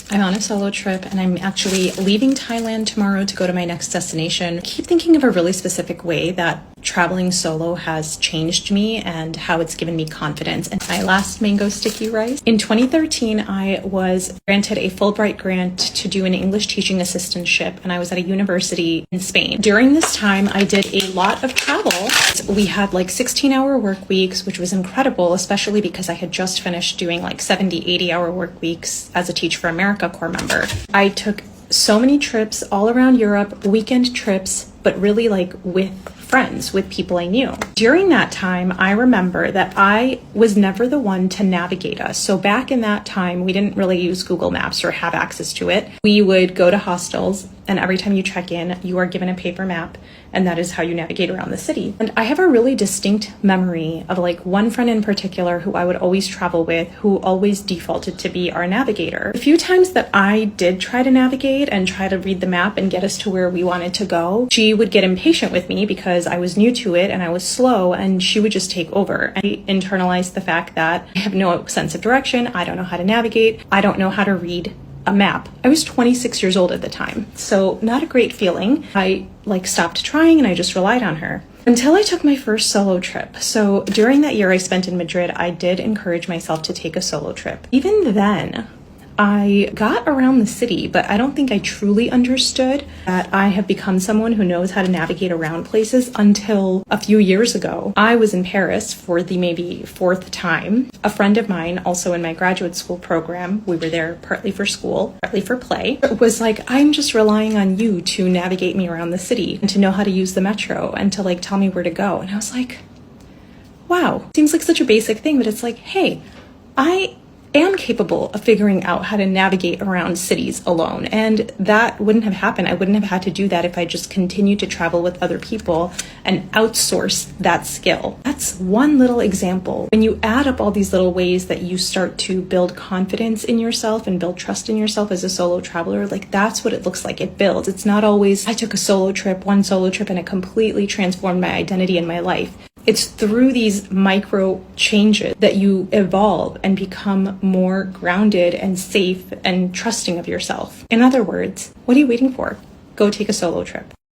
I'm on a solo trip and I'm actually leaving Thailand tomorrow to go to my next destination. I keep thinking of a really specific way that traveling solo has changed me and how it's given me confidence. And my last mango sticky rice. In 2013, I was granted a Fulbright grant to do an English teaching assistantship, and I was at a university in Spain. During this time, I did a lot of travel. We had like 16-hour work weeks, which was incredible, especially because I had just finished doing like 70, 80-hour work weeks as a Teach for America Corps member. I took so many trips all around Europe, weekend trips, but really like with friends, with people I knew. During that time, I remember that I was never the one to navigate us. So back in that time, we didn't really use Google Maps or have access to it. We would go to hostels, and every time you check in, you are given a paper map, and that is how you navigate around the city. And I have a really distinct memory of like one friend in particular who I would always travel with, who always defaulted to be our navigator. A few times that I did try to navigate and try to read the map and get us to where we wanted to go, she would get impatient with me because I was new to it and I was slow, and she would just take over. I internalized the fact that I have no sense of direction, I don't know how to navigate, I don't know how to read a map. I was 26 years old at the time, so not a great feeling. I stopped trying and I just relied on her until I took my first solo trip. So during that year I spent in Madrid, I did encourage myself to take a solo trip. Even then, I got around the city, but I don't think I truly understood that I have become someone who knows how to navigate around places until a few years ago. I was in Paris for the maybe fourth time. A friend of mine, also in my graduate school program, we were there partly for school, partly for play, was like, I'm just relying on you to navigate me around the city and to know how to use the metro and to like tell me where to go. And I was like, wow, seems like such a basic thing, but it's like, hey, I am capable of figuring out how to navigate around cities alone. And that wouldn't have happened. I wouldn't have had to do that if I just continued to travel with other people and outsource that skill. That's one little example. When you add up all these little ways that you start to build confidence in yourself and build trust in yourself as a solo traveler, like that's what it looks like. It builds. It's not always, I took one solo trip and it completely transformed my identity and my life. It's through these micro changes that you evolve and become more grounded and safe and trusting of yourself. In other words, what are you waiting for? Go take a solo trip.